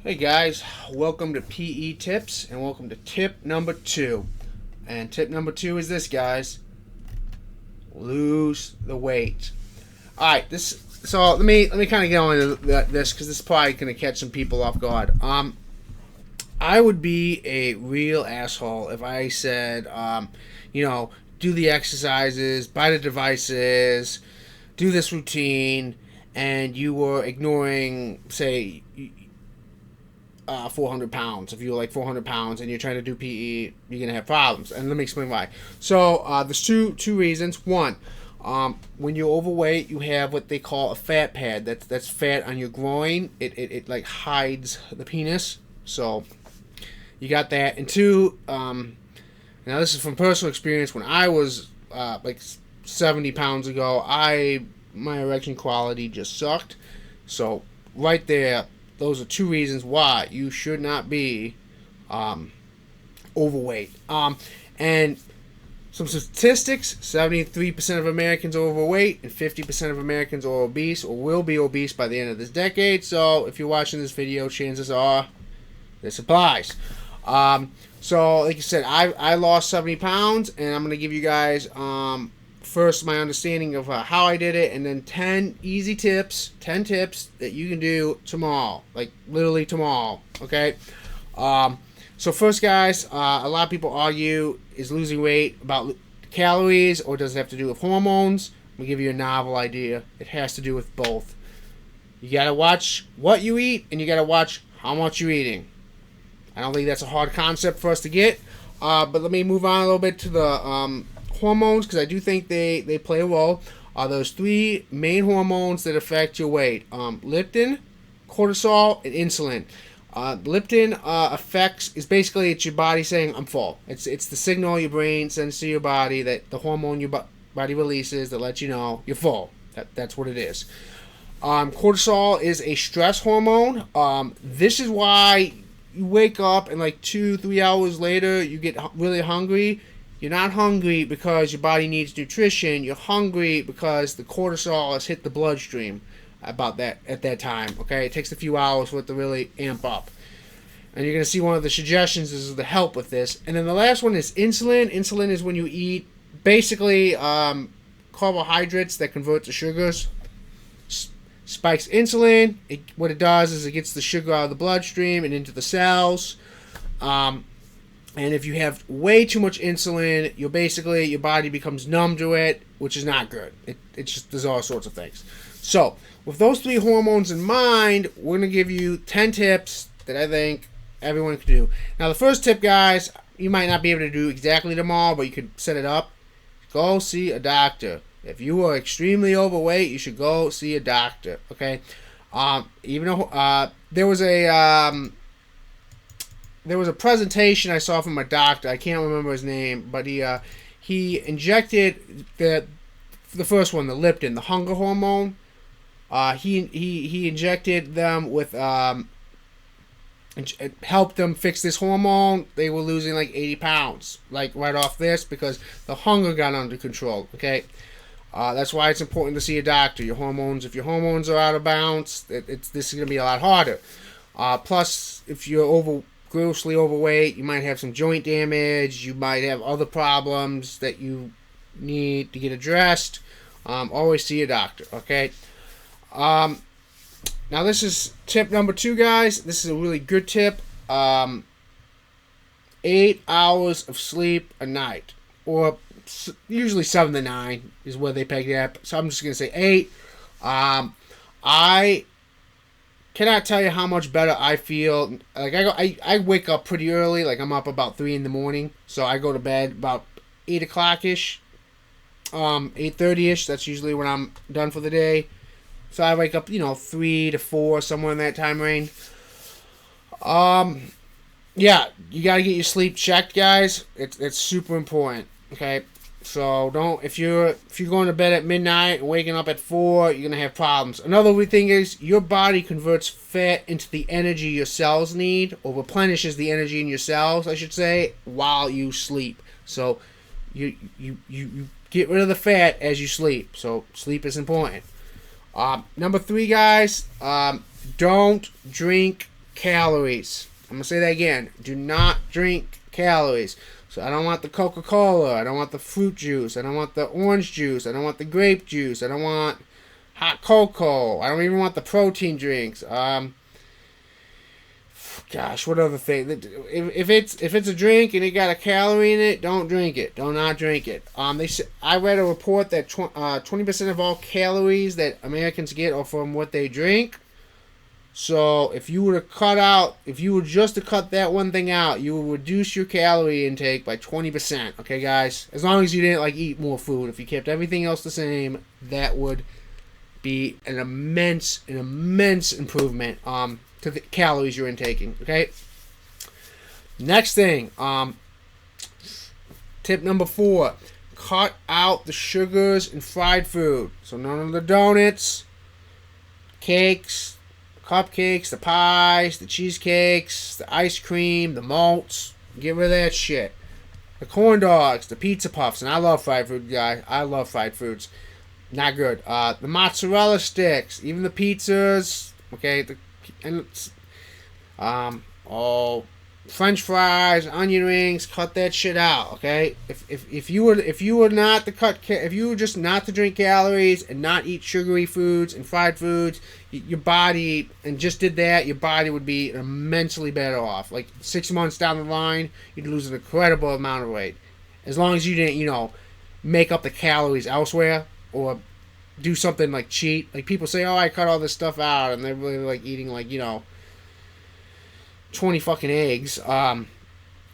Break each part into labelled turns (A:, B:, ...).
A: Hey guys, welcome to PE Tips and welcome to tip number 2. And tip number 2 is this, guys. Lose the weight. Alright, so let me kind of get on into this because this is probably going to catch some people off guard. I would be a real asshole if I said, do the exercises, buy the devices, do this routine, and you were ignoring, say, 400 pounds. If you're like 400 pounds and you're trying to do PE, you're going to have problems. And let me explain why. So there's two reasons. One, when you're overweight, you have what they call a fat pad. That's fat on your groin. It like hides the penis. So you got that. And two, now this is from personal experience. When I was like 70 pounds ago, my erection quality just sucked. So right there, those are two reasons why you should not be overweight. And some statistics: 73% of Americans are overweight, and 50% of Americans are obese or will be obese by the end of this decade. So if you're watching this video, chances are this applies. So like I said, I lost 70 pounds, and I'm going to give you guys first my understanding of how I did it, and then 10 tips that you can do tomorrow, like literally tomorrow. Okay. So first, guys, a lot of people argue, is losing weight about calories or does it have to do with hormones? I'm gonna give you a novel idea. It has to do with both. You gotta watch what you eat, and you gotta watch how much you're eating. I don't think that's a hard concept for us to get, but let me move on a little bit to the hormones, because I do think they play a role. Those three main hormones that affect your weight: leptin, cortisol, and insulin. Leptin is basically, it's your body saying I'm full. It's the signal your brain sends to your body, that the hormone your body releases that lets you know you're full. That's what it is. Cortisol is a stress hormone. This is why you wake up and like 2-3 hours later you get really hungry. You're not hungry because your body needs nutrition. You're hungry because the cortisol has hit the bloodstream at that time. Okay, it takes a few hours for it to really amp up. And you're going to see one of the suggestions is to help with this. And then the last one is insulin. Insulin is when you eat basically carbohydrates that convert to sugars. Spikes insulin. What it does is it gets the sugar out of the bloodstream and into the cells. And if you have way too much insulin, your body becomes numb to it, which is not good. It's just, there's all sorts of things. So with those three hormones in mind, we're going to give you 10 tips that I think everyone can do. Now the first tip, guys, you might not be able to do exactly tomorrow, but you could set it up. Go see a doctor. If you are extremely overweight, you should go see a doctor. Okay. Even though there was a presentation I saw from a doctor. I can't remember his name, but he injected the first one, the leptin, the hunger hormone. He injected them with it helped them fix this hormone. They were losing like 80 pounds, like right off this, because the hunger got under control. Okay, that's why it's important to see a doctor. If your hormones are out of bounds, this is gonna be a lot harder. Plus, if you're grossly overweight, you might have some joint damage. You might have other problems that you need to get addressed. Always see a doctor. Okay. Now this is tip number 2, guys. This is a really good tip. 8 hours of sleep a night, or usually 7 to 9 is where they peg it at. So I'm just gonna say 8. I cannot tell you how much better I feel. Like I wake up pretty early. Like I'm up about 3 in the morning. So I go to bed about 8 o'clock ish, 8:30 ish. That's usually when I'm done for the day. So I wake up, 3 to 4, somewhere in that time range. Yeah, you gotta get your sleep checked, guys. It's super important. Okay. So if you're going to bed at midnight and waking up at 4, you're gonna have problems. Another thing is your body converts fat into the energy your cells need, or replenishes the energy in your cells, I should say, while you sleep. So you get rid of the fat as you sleep. So sleep is important. Number 3, guys, don't drink calories. I'm going to say that again. Do not drink calories. So I don't want the Coca-Cola. I don't want the fruit juice. I don't want the orange juice. I don't want the grape juice. I don't want hot cocoa. I don't even want the protein drinks. Gosh, what other thing? If it's a drink and it got a calorie in it, don't drink it. Do not drink it. I read a report that 20% of all calories that Americans get are from what they drink. So if you were just to cut that one thing out, you would reduce your calorie intake by 20%. Okay, guys? As long as you didn't eat more food. If you kept everything else the same, that would be an immense improvement to the calories you're intaking. Okay. Next thing, tip number 4: cut out the sugars in fried food. So none of the donuts, cakes, cupcakes, the pies, the cheesecakes, the ice cream, the malts. Get rid of that shit. The corn dogs, the pizza puffs, and I love fried food, guys. I love fried foods. Not good. The mozzarella sticks, even the pizzas. Okay, French fries, onion rings. Cut that shit out. Okay, if you were just not to drink calories and not eat sugary foods and fried foods, your body, and just did that, your body would be immensely better off. 6 months down the line, you'd lose an incredible amount of weight, as long as you didn't, make up the calories elsewhere. Or do something like cheat. People say, oh, I cut all this stuff out, and they're really eating 20 fucking eggs. Yeah,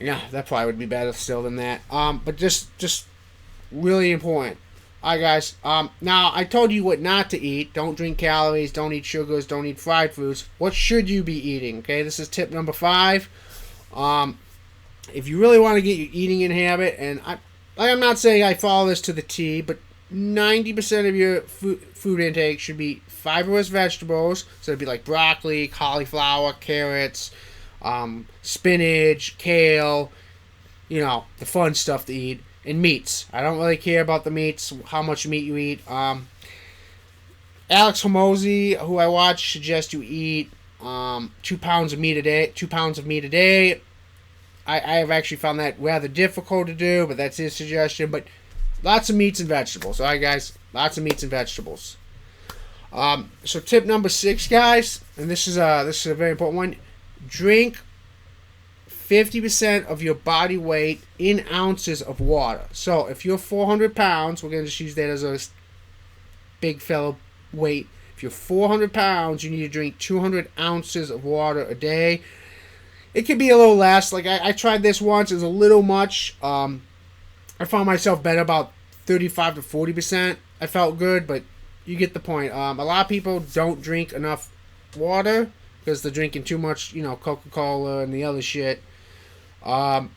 A: that probably would be better still than that. But just really important. Alright, guys. Now I told you what not to eat. Don't drink calories. Don't eat sugars. Don't eat fried foods. What should you be eating? Okay, this is tip number 5. If you really want to get your eating in habit, and I'm not saying I follow this to the T, but 90% of your food intake should be fibrous vegetables. So it'd be like broccoli, cauliflower, carrots, spinach, kale, the fun stuff to eat. And meats. I don't really care about the meats, how much meat you eat. Alex Hormozi, who I watch, suggests you eat 2 pounds of meat a day. 2 pounds of meat a day. I have actually found that rather difficult to do, but that's his suggestion. But lots of meats and vegetables. Alright, guys? Lots of meats and vegetables. So tip number 6, guys, and this is a very important one. Drink 50% of your body weight in ounces of water. So if you're 400 pounds, we're going to just use that as a big fellow weight. If you're 400 pounds, you need to drink 200 ounces of water a day. It could be a little less. I tried this once. It was a little much. I found myself better about 35 to 40%. I felt good, but you get the point. A lot of people don't drink enough water because they're drinking too much, Coca-Cola and the other shit. Water.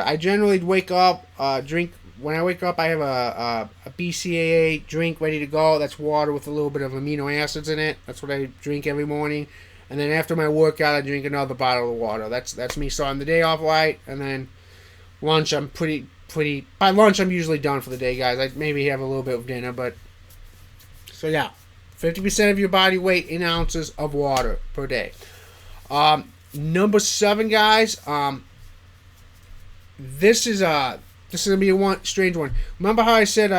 A: I generally wake up, drink. When I wake up, I have a BCAA drink ready to go. That's water with a little bit of amino acids in it. That's what I drink every morning. And then after my workout, I drink another bottle of water. That's me starting the day off right. And then lunch, I'm pretty. By lunch, I'm usually done for the day, guys. I maybe have a little bit of dinner, but so yeah, 50% of your body weight in ounces of water per day. Number 7, guys. This is gonna be a strange one. Remember how I said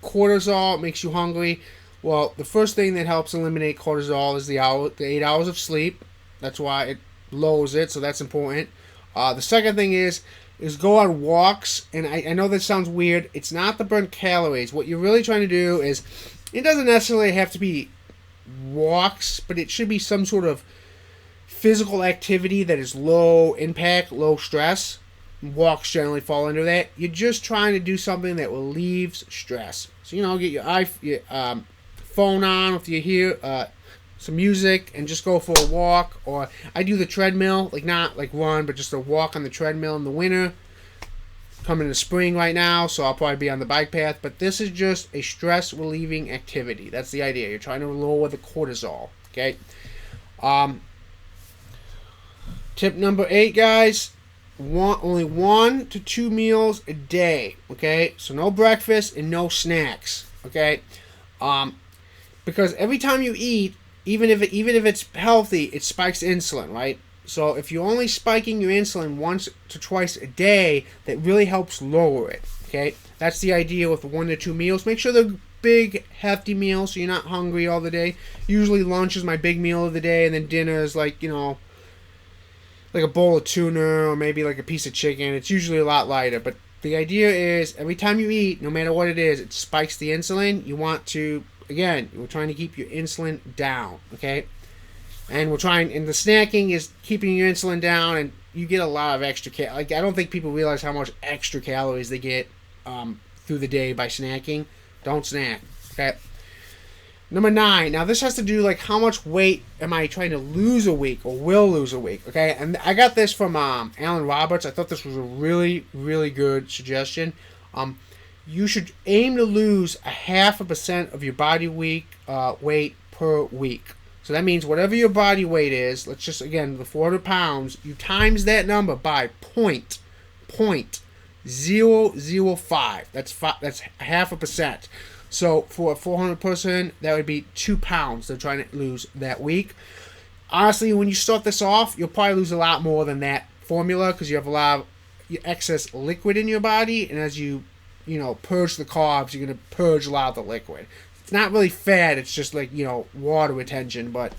A: cortisol makes you hungry? Well, the first thing that helps eliminate cortisol is the 8 hours of sleep. That's why it lowers it, so that's important. The second thing is go on walks, and I know this sounds weird. It's not to burn calories. What you're really trying to do is, it doesn't necessarily have to be walks, but it should be some sort of physical activity that is low impact, low stress. Walks generally fall into that. You're just trying to do something that relieves stress. So, get your phone on if you hear some music and just go for a walk. Or I do the treadmill, not run, but just a walk on the treadmill in the winter. Coming to spring right now, so I'll probably be on the bike path. But this is just a stress relieving activity. That's the idea. You're trying to lower the cortisol. Okay. Tip number 8, guys. Only 1 to 2 meals a day. Okay, so no breakfast and no snacks. Okay, because every time you eat, even if it's healthy, it spikes insulin, right? So if you're only spiking your insulin once to twice a day, that really helps lower it. Okay, that's the idea with 1 to 2 meals. Make sure they're big, hefty meals so you're not hungry all the day. Usually lunch is my big meal of the day, and then dinner is like, like a bowl of tuna or maybe like a piece of chicken. It's usually a lot lighter, but the idea is every time you eat, no matter what it is, it spikes the insulin. You want to, again, we're trying to keep your insulin down, okay? And the snacking is keeping your insulin down, and you get a lot of extra I don't think people realize how much extra calories they get through the day by snacking. Don't snack, okay? Number 9. Now this has to do like how much weight am I trying to lose a week or will lose a week, okay? And I got this from Alan Roberts. I thought this was a really, really good suggestion. You should aim to lose 0.5% of your body weight per week. So that means whatever your body weight is, let's just, again, the 400 pounds, you times that number by 0.005. That's 0.5%. So for a 400 person, that would be 2 pounds they're trying to lose that week. Honestly, when you start this off, you'll probably lose a lot more than that formula because you have a lot of excess liquid in your body, and as you purge the carbs, you're going to purge a lot of the liquid. It's not really fat, it's just like, water retention, but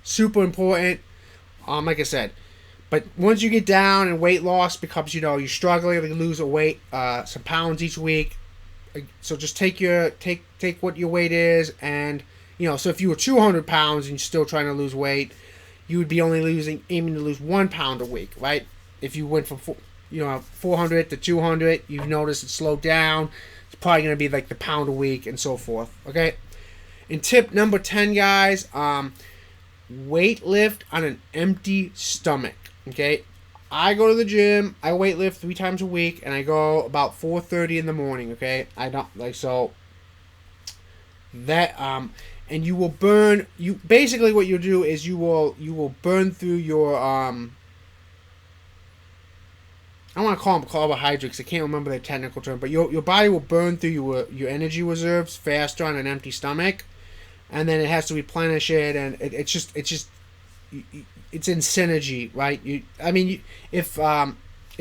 A: super important. Like I said, but once you get down and weight loss becomes, you're struggling to lose some pounds each week. So just take what your weight is, and so if you were 200 pounds and you're still trying to lose weight, you would be only aiming to lose 1 pound a week, right? If you went from 400 to 200, you've noticed it slowed down. It's probably going to be like the pound a week and so forth. Okay. And tip number 10, guys, weight lift on an empty stomach. Okay. I go to the gym, I weight lift 3 times a week, and I go about 4:30 in the morning, okay? I don't, so, that, and you will burn, basically what you'll do is you will burn through your, I don't want to call them carbohydrates, I can't remember the technical term, but your body will burn through your energy reserves faster on an empty stomach, and then it has to replenish it, and it's just, it's in synergy, right? If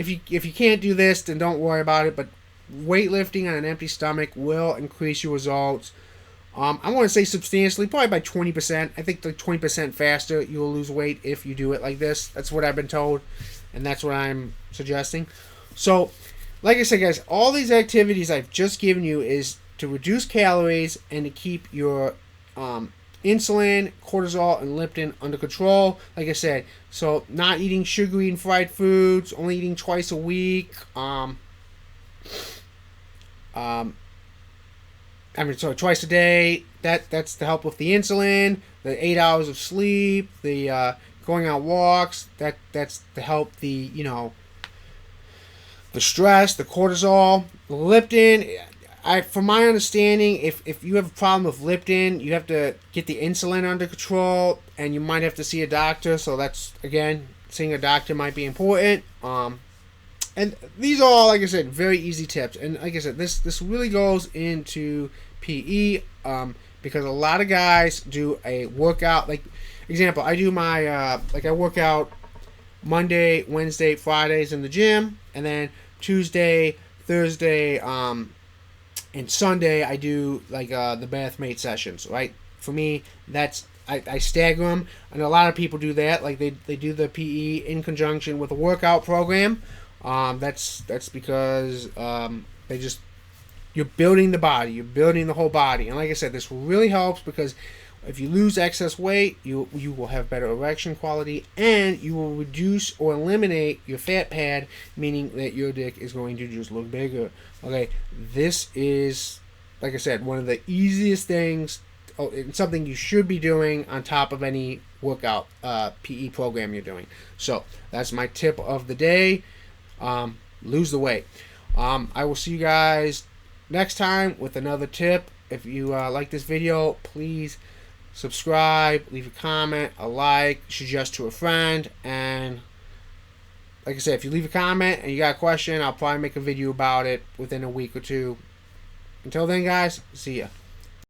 A: you can't do this, then don't worry about it. But weightlifting on an empty stomach will increase your results. I want to say substantially, probably by 20%. I think like 20% faster you will lose weight if you do it like this. That's what I've been told, and that's what I'm suggesting. So, like I said, guys, all these activities I've just given you is to reduce calories and to keep your insulin, cortisol, and leptin under control. Like I said, so not eating sugary and fried foods, only eating twice a week. Twice a day. That's to help with the insulin. The 8 hours of sleep. The going on walks. That's to help the the stress, the cortisol, the leptin. From my understanding, if you have a problem with leptin, you have to get the insulin under control, and you might have to see a doctor. So that's, again, seeing a doctor might be important. And these are all, like I said, very easy tips. And like I said, this really goes into PE because a lot of guys do a workout. Like, example, I do my I work out Monday, Wednesday, Fridays in the gym, and then Tuesday, Thursday, and Sunday I do like the bathmate sessions, right? For me, that's I stagger them, and a lot of people do that. Like they do the PE in conjunction with a workout program. That's because you're building the body, you're building the whole body, and like I said, this really helps because if you lose excess weight, you will have better erection quality, and you will reduce or eliminate your fat pad, meaning that your dick is going to just look bigger. Okay, this is, like I said, one of the easiest things. It's something you should be doing on top of any workout PE program you're doing. So that's my tip of the day. Lose the weight. I will see you guys next time with another tip. If you like this video, please subscribe, leave a comment, a like, suggest to a friend, and like I said, if you leave a comment and you got a question, I'll probably make a video about it within a week or two. Until then, guys, see ya.